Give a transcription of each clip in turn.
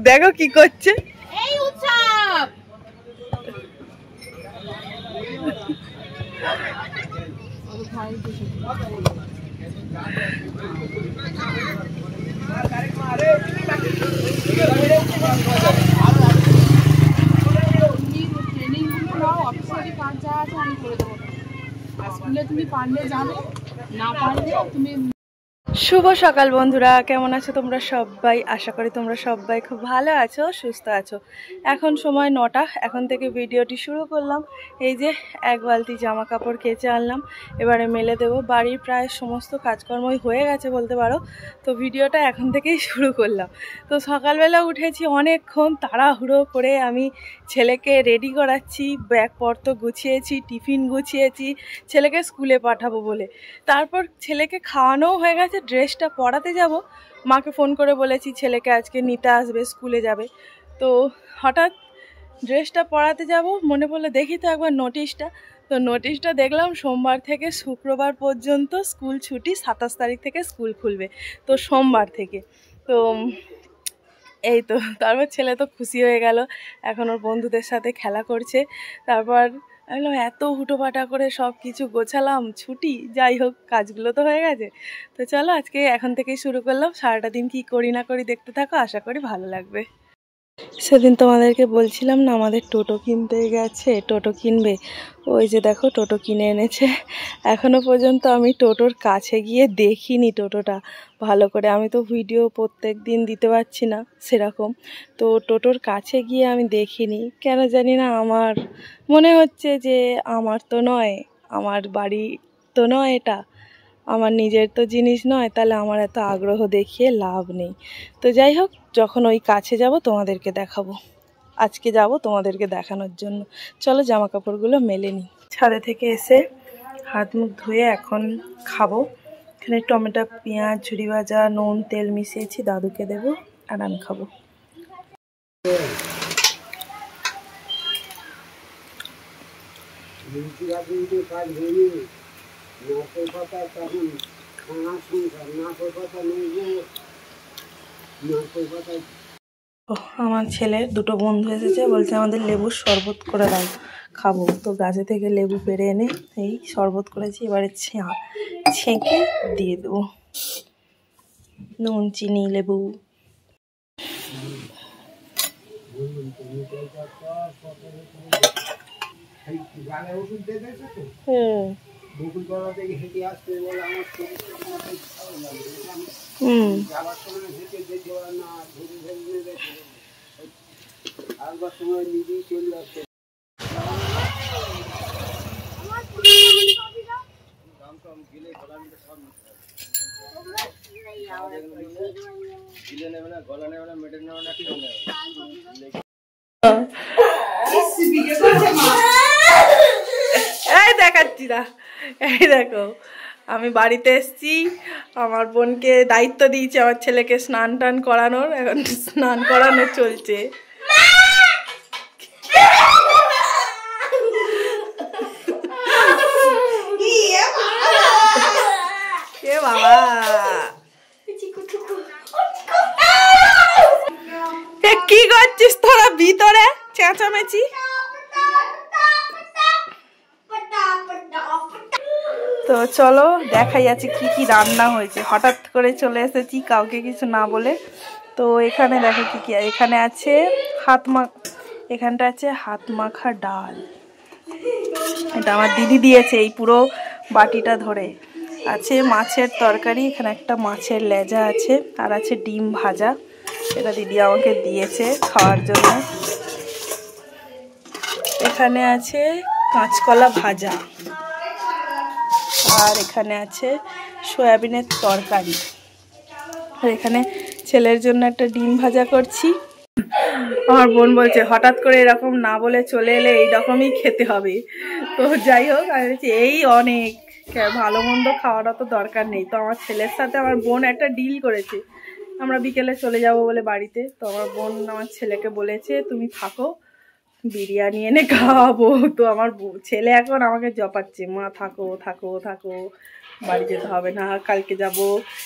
দেখো কি করছে। শুভ সকাল বন্ধুরা, কেমন আছো তোমরা সবাই? আশা করি তোমরা সবাই খুব ভালো আছো, সুস্থ আছো। এখন সময় 9টা, এখন থেকে ভিডিওটি শুরু করলাম। এই যে এক বালতি জামা কাপড় কেচে আনলাম, এবারে মেলে দেবো। বাড়ির প্রায় সমস্ত কাজকর্মই হয়ে গেছে বলতে পারো, তো ভিডিওটা এখন থেকেই শুরু করলাম। তো সকালবেলা উঠেছি অনেকক্ষণ, তাড়াহুড়ো করে আমি ছেলেকে রেডি করাচ্ছি, ব্যাগপত্র গুছিয়েছি, টিফিন গুছিয়েছি ছেলেকে স্কুলে পাঠাবো বলে। তারপর ছেলেকে খাওয়ানোও হয়ে গেছে, ড্রেসটা পরাতে যাব। মাকে ফোন করে বলেছি ছেলেকে আজকে নিতে আসবে, স্কুলে যাবে। তো হঠাৎ ড্রেসটা পরাতে যাব, মনে পড়লো দেখি তো একবার নোটিশটা। তো নোটিশটা দেখলাম সোমবার থেকে শুক্রবার পর্যন্ত স্কুল ছুটি, 27 তারিখ থেকে স্কুল খুলবে, তো সোমবার থেকে। তো এই তো, তারপর ছেলে তো খুশি হয়ে গেল, এখন ওর বন্ধুদের সাথে খেলা করছে। তারপর বললাম এত হুটোপাটা করে সব কিছু গোছালাম, ছুটি, যাই হোক কাজগুলো তো হয়ে গেছে। তো চলো আজকে এখন থেকেই শুরু করলাম। সারাটা দিন কি করি না করি দেখতে থাকো, আশা করি ভালো লাগবে। সেদিন তোমাদেরকে বলছিলাম না আমাদের টোটো কিনতে গেছে, টোটো কিনবে। ওই যে দেখো টোটো কিনে এনেছে। এখনো পর্যন্ত আমি টোটোর কাছে গিয়ে দেখিনি টোটোটা ভালো করে। আমি তো ভিডিও প্রত্যেক দিন দিতে পারছি না সেরকম, তো টোটোর কাছে গিয়ে আমি দেখিনি। কেন জানি না আমার মনে হচ্ছে যে আমার তো নয়, আমার বাড়ি তো নয়, এটা আমার নিজের তো জিনিস নয়, তাহলে আমার এত আগ্রহ দেখিয়ে লাভ নেই। তো যাই হোক, যখন ওই কাছে যাব তোমাদেরকে দেখাবো। আজকে যাব তোমাদেরকে দেখানোর জন্য। চলো জামা কাপড়গুলো মেলে নিই। ছাদে থেকে এসে হাত মুখ ধুয়ে এখন খাবো। এখানে টমেটো, পেঁয়াজ, ঝুরি ভাজা, নুন, তেল মিশিয়েছি, দাদুকে দেবো আর আমি খাবো। আমার ছেলের দুটো বন্ধু এসেছে, বলছে আমাদের লেবুর শরবত করে দাও, খাবো। তো গাছে থেকে লেবু পেড়ে এনে এই শরবত করেছি, এবারে ছেঁকে দিয়ে দেবো। নুন, চিনি, লেবু। এই দেখাচ্ছি না, এই দেখো আমি বাড়িতে এসছি, আমার বোনকে দায়িত্ব দিয়েছি আমার ছেলেকে স্নান টান করানোর, এখন স্নান করানো চলছে। এ বাবা, কি করছিস তোরা ভিতরে চেঁচামেচি? তো চলো দেখাই আছে কি কি রান্না হয়েছে। হঠাৎ করে চলে এসেছি কাউকে কিছু না বলে। তো এখানে দেখো কি কি, এখানে আছে এখানটা আছে হাত মাখা ডাল, এটা আমার দিদি দিয়েছে এই পুরো বাটিটা ধরে। আছে মাছের তরকারি, এখানে একটা মাছের লেজা আছে, আর আছে ডিম ভাজা, এটা দিদি আমাকে দিয়েছে খাওয়ার জন্য। এখানে আছে কাঁচকলা ভাজা, আর এখানে আছে সয়াবিনের তরকারি, আর এখানে ছেলের জন্য একটা ডিম ভাজা করছি। আমার বোন বলছে হঠাৎ করে এরকম না বলে চলে এলে এইরকমই খেতে হবে। তো যাই হোক, আমি বলছি এই অনেক, ভালো মন্দ খাওয়াটা তো দরকার নেই। তো আমার ছেলের সাথে আমার বোন একটা ডিল করেছে, আমরা বিকেলে চলে যাব বলে বাড়িতে। তো আমার বোন আমার ছেলেকে বলেছে তুমি থাকো, বিরিয়ানি এনে খাওয়াবো। তো আমার ছেলে এখন আমাকে জপাচ্ছে, মা থাকো থাকো থাকো, বাড়ি যেতে হবে না, কালকে যাব।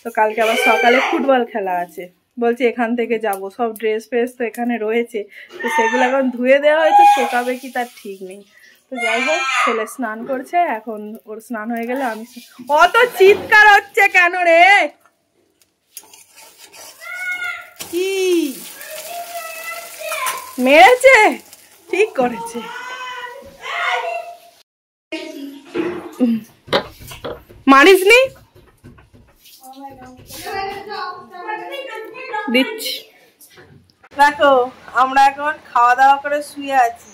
তো কালকে আবার সকালে ফুটবল খেলা আছে, বলছে এখান থেকে যাব। সব ড্রেস ফ্রেস তো এখানে রয়েছে, তো সেগুলো এখন ধুয়ে দেওয়া হয়েছে, শোকাবে কি তার ঠিক নেই। তো যাই হোক, ছেলে স্নান করছে এখন, ওর স্নান হয়ে গেলে আমি। অত চিৎকার হচ্ছে কেন রে? কি মেরেছে? ঠিক করেছে। মারিসনি? দিচ্ছি। দেখো আমরা এখন খাওয়া দাওয়া করে শুয়ে আছি।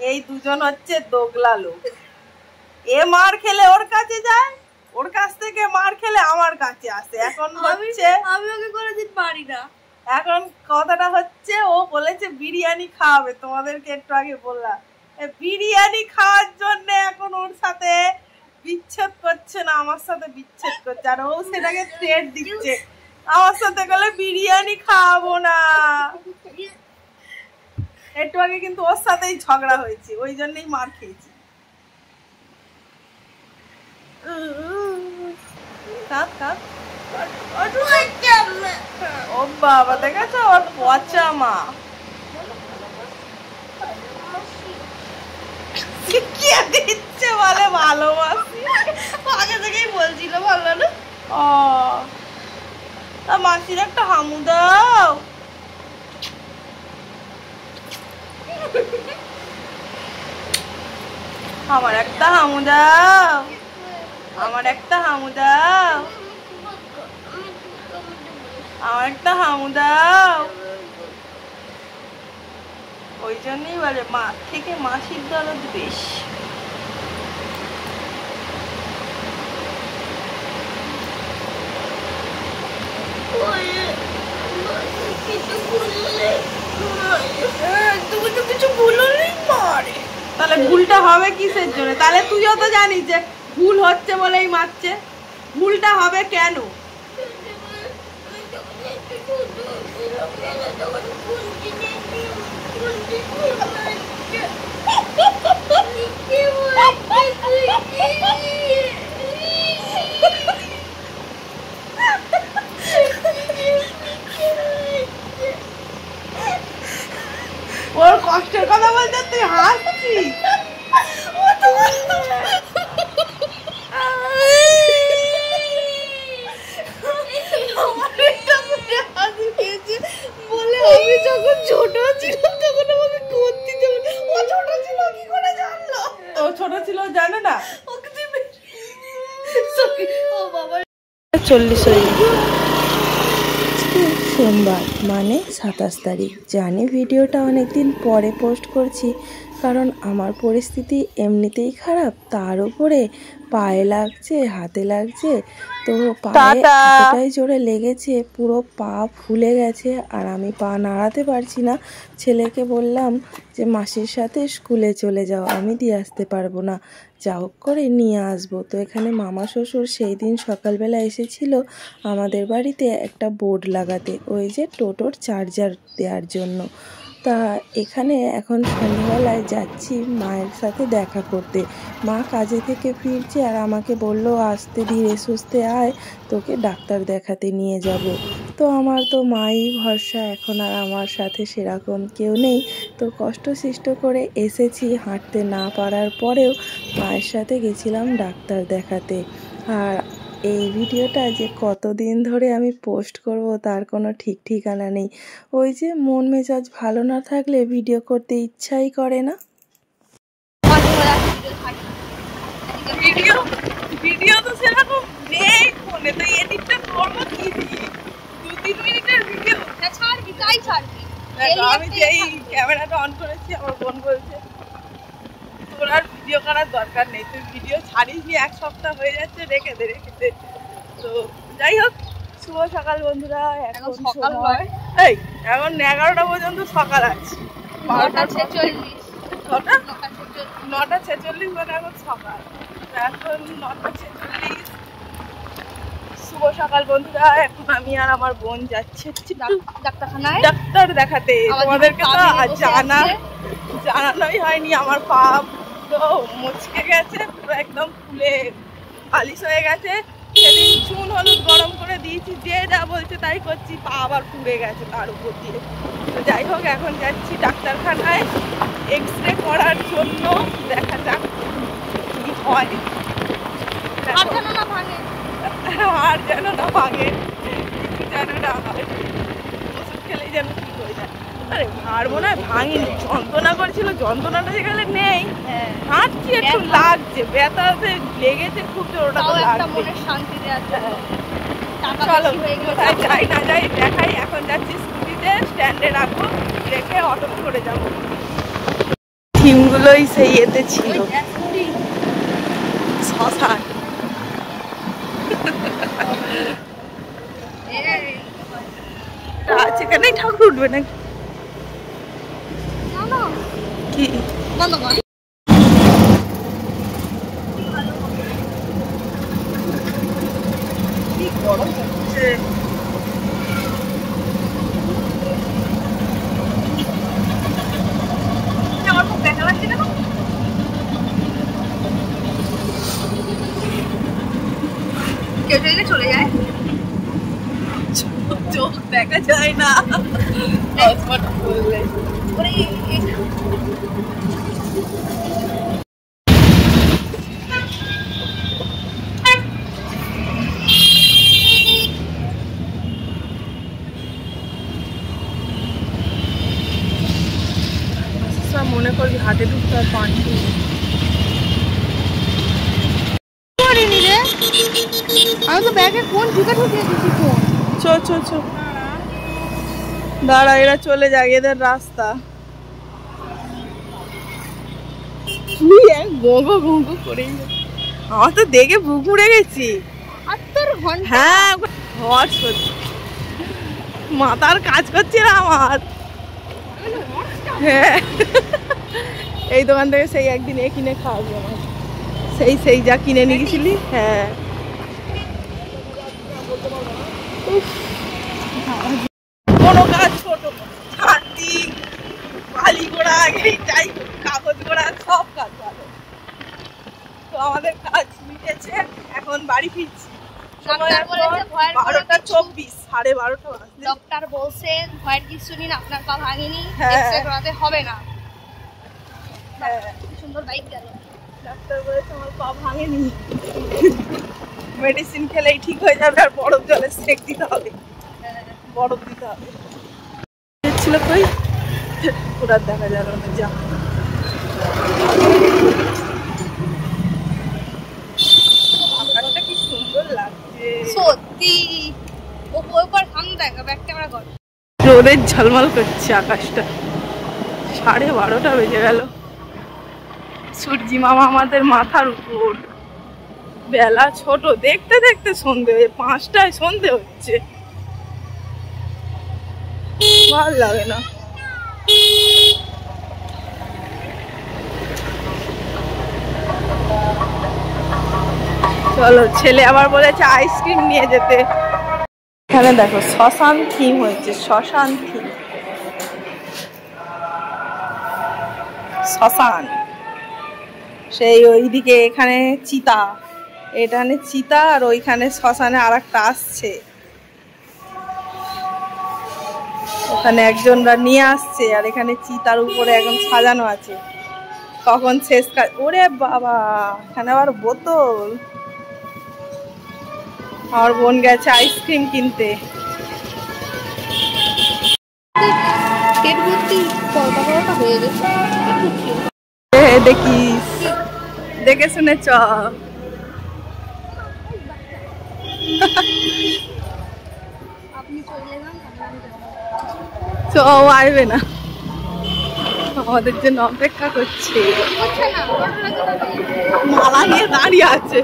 এই দুজন হচ্ছে দোগলা লোক। এ মার খেলে ওর কাছে যায়, ওর কাছ থেকে মার খেলে আমার কাছে আসে। এখন হচ্ছে আমি ওকে কোনোদিন পারি না। এখন কথাটা হচ্ছে ও বলেছে বিরিয়ানি খাওয়াবে, তোমাদেরকে একটু আগে বললাম। বিরিয়ানি খাওয়ার জন্য এখন ওর সাথে বিচ্ছেদ করছে না, আমার সাথে বিচ্ছেদ করছে। আর ও সেটাকে থ্রেট দিচ্ছে, আমার সাথে গেলে বিরিয়ানি খাওয়াবো না। একটু আগে কিন্তু ওর সাথেই ঝগড়া হয়েছে, ওই জন্যই মার খেয়েছি। ও বাবা, দেখেছো ওর পচা মা শিখিয়ে দিচ্ছে, বলে ভালোবাসি। আগে থেকেই বলছিল ভালো না। ও তা মাসির একটা হামু দাও। আমার একটা হামু দাও, আমার একটা হামু দাও, আমার একটা হামু দাও। ওই জন্যই বলে মা থেকে মাসির দরদ বেশি। তুমি তো কিছু বলোনি মারে, তাহলে ভুলটা হবে কিসের জন্য? তাহলে তুইও তো জানিস যে ভুল হচ্ছে বলেই মারছে, ভুলটা হবে কেন? ওর কষ্টের কথা বলতে তুই হাসছিস। বলে আমি যখন ছোট ছিলাম তখন আমাকে করতে যাবে। ও ছোট ছিল কি করে জানলো? ও ছোট ছিল জানে না। ওকে দিবে। ও বাবা 40 সোমবার মানে 27 তারিখ। জানি ভিডিওটা অনেকদিন পরে পোস্ট করছি, কারণ আমার পরিস্থিতি এমনিতেই খারাপ, তার উপরে পায়ে লাগছে, হাতে লাগছে। তো পায়ে এতটাই জোরে লেগেছে, পুরো পা ফুলে গেছে আর আমি পা নাড়াতে পারছি না। ছেলেকে বললাম যে মাসির সাথে স্কুলে চলে যাও, আমি দিয়ে আসতে পারবো না, যা হোক করে নিয়ে আসবো। তো এখানে মামা শ্বশুর সেই দিন সকালবেলা এসেছিল আমাদের বাড়িতে একটা বোর্ড লাগাতে, ওই যে টোটোর চার্জার দেওয়ার জন্য। তা এখানে এখন সন্ধ্যাবেলায় যাচ্ছি মায়ের সাথে দেখা করতে। মা কাজে থেকে ফিরছে আর আমাকে বলল আসতে ধীরে সুস্থে আয়, তোকে ডাক্তার দেখাতে নিয়ে যাব। তো আমার তো মাই ভরসা, এখন আর আমার সাথে সেরকম কেউ নেই। তো কষ্টসৃষ্ট করে এসেছি, হাঁটতে না পারার পরেও মায়ের সাথে গেছিলাম ডাক্তার দেখাতে। আর এই ভিডিওটা যে কতদিন ধরে আমি পোস্ট করব তার কোনো ঠিক ঠিকানা নেই। ওই যে মন মেজাজ ভালো না থাকলে ভিডিও করতে ইচ্ছাই করে না। ভিডিও তো সেরকম নেই ফোনে, তো এডিটটা করব কি দিয়ে? 2-3 মিনিটের ভিডিও ছাড়বি, তাই ছাড়বি। আমি যেই ক্যামেরাটা অন করেছি আমার বোন বলছে তোর আর ভিডিও করার দরকার নেই, তুই ভিডিও ছাড়িসনি, 1 সপ্তাহ হয়ে যাচ্ছে, রেখে দে। তো যাই হোক, শুভ সকাল বন্ধুরা। এখন সকাল নয়, এই এখন 11টা পর্যন্ত সকাল আছে। 9:46 মানে এখন সকাল। এখন 9:46, শুভ সকাল বন্ধুরা। এখন আমি আর আমার বোন যাচ্ছি ডাক্তারখানায় ডাক্তার দেখাতে। তোমাদেরকে তো জানানোই হয়নি, আমার পা তো মুচকে গেছে, পুরো একদম ফুলে পালিশ হয়ে গেছে। সেদিন চুন হলুদ গরম করে দিয়েছি, যে যা বলছে তাই করছি, পা আবার পুড়ে গেছে তার উপর দিয়ে। তো যাই হোক, এখন যাচ্ছি ডাক্তারখানায় এক্সরে করার জন্য। দেখা যাক কি হয়। আর যেন না ভাঙে, কিছু যেন না হয়, ওষুধ খেলেই যেন ঠিক হয়ে যায়। আরে আর মনে হয় ভাঙিনি, যন্ত্রণা করছিল, যন্ত্রণাটা যেখানে নেই, হাঁটছি একটু লাগছে, ব্যথাতে লেগেছে খুব জোর, ওটা তো লাগছে। শান্তি দেওয়ার জন্য চলো কোথায় যাই না যাই দেখাই। এখন যাচ্ছি স্কুটিতে, স্ট্যান্ডে রাখবো, রেখে অটো করে যাবো। থিমগুলোই সেই এতে ছিল, শ্মশান। এখানেই ঠাকুর উঠবে নাকি কি? গরম হচ্ছে। আমার খুব দেখা লাগছে কেন? কেউ চাইলে চলে যায়, চোখ দেখা যায় না বললে। মনে করবি হাটে ঢুকতে আর পানি আমি তো ব্যাগে কোন ঢুকে ঢুকিয়ে দিচ্ছি ফোন। চো দাঁড়া, এরা চলে যায়, এদের রাস্তা। আমার তো দেখে বুক উড়ে গেছি। হ্যাঁ, মাথার কাজ করছে না আমার। হ্যাঁ, এই দোকান থেকে সেই একদিন এ কিনে খাওয়াবো আমার, সেই যা কিনে নিয়ে গেছিলি। হ্যাঁ, কোনো কাজ ছোট, বালি গোড়া, যাই কাগজ গোড়া, সব কাজ ভালো। তো আমাদের কাজ মিটেছে, এখন বাড়ি ফিরছি। 12:24, 12:30 ডক্টর বলছেন ভয়ের কিছু নিন, আপনার পা ভাঙেনি, হ্যাঁ। এক্সরে করাতে হবে না। হ্যাঁ, সুন্দর বাইক গেল। ডাক্তার বলেছে আমার পা ভাঙেনি, মেডিসিন খেলেই ঠিক হয়ে যাবে, আর বরফ জলে সেক দিতে হবে, বরফ দিতে হবে। ছিল কই পুরা দেখা গেল না। যা আকাশটা কি সুন্দর লাগছে সত্যি, ওপর সামনে দেখা, ব্যাক ক্যামেরা কর। রোদের ঝলমল করছে আকাশটা। 12:30 বেজে গেল। সূর্যি মামা আমাদের মাথার উপর। বেলা ছোট, দেখতে দেখতে সন্ধে, 5টায় সন্ধে হচ্ছে, ভালো লাগে না। চলো, ছেলে আবার বলেছে আইসক্রিম নিয়ে যেতে। এখানে দেখো শ্মশান থিম হয়েছে, শ্মশান থিম, শ্মশান। সেই ওইদিকে এখানে চিতা, এখানে চিতা, আর ওইখানে শ্মশানে আর একটা আসছে, ওখানে একজনরা নিয়ে আসছে, আর এখানে চিতার উপরে একদম সাজানো আছে। কখন শেষ কাজ। ওরে বাবা, এখানে আবার বোতল। আমার বোন গেছে আইসক্রিম কিনতে। দেখিস, দেখে শুনে চ। আসবে না, আমাদের জন্য অপেক্ষা করছে, মালা নিয়ে দাঁড়িয়ে আছে।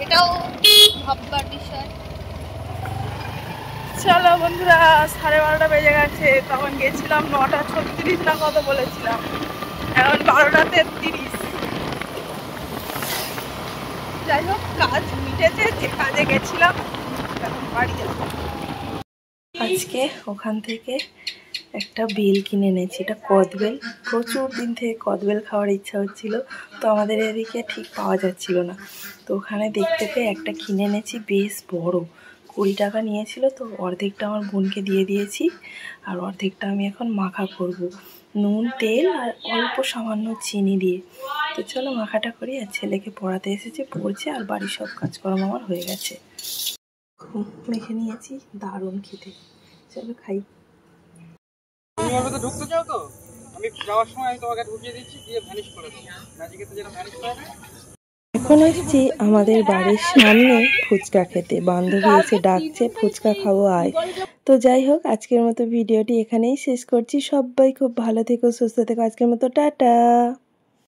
এটাও ভাববার বিষয়। চলো বন্ধুরা, 12:30 বেজে গেছে। তখন গেছিলাম 9:36 না কত বলেছিলাম, এখন 12:33। যাই হোক কাজ মিটেছে, যে কাজে গেছিলাম এখন বাড়ি যাবো। আজকে ওখান থেকে একটা বেল কিনে এনেছি, এটা কদবেল। প্রচুর দিন থেকে কদবেল খাওয়ার ইচ্ছা হচ্ছিল, তো আমাদের এদিকে ঠিক পাওয়া যাচ্ছিল না, তো ওখানে দেখতে পেয়ে একটা কিনে এনেছি, বেশ বড়, 20 টাকা নিয়েছিল। তো অর্ধেকটা আমার বোনকে দিয়ে দিয়েছি, আর অর্ধেকটা আমি এখন মাখা করব, নুন তেল আর অল্প সামান্য চিনি দিয়ে। তো চলো মাখাটা করি। আর ছেলেকে পড়াতে এসেছে, পড়ছে, আর বাড়ির সব কাজকর্ম আমার হয়ে গেছে। মেখে নিয়েছি, দারুণ খেতে। চলো খাই। তুমি ওর ভেতরে ঢুকতে চাও তো? আমি যাওয়ার সময় আমি তোমাকে ঢুকিয়ে দিচ্ছি, দিয়ে ভ্যানিশ করে দেবো। ম্যাজিকেতে যেটা ভ্যানিশ করে না। এখন এসেছি আমাদের বাড়ির সামনে ফুচকা খেতে, বান্ধবী এসে ডাকছে ফুচকা খাবো আয়। তো যাই হোক, আজকের মতো ভিডিওটি এখানেই শেষ করছি। সবাই খুব ভালো থেকো, সুস্থ থেকো। আজকের মতো টাটা।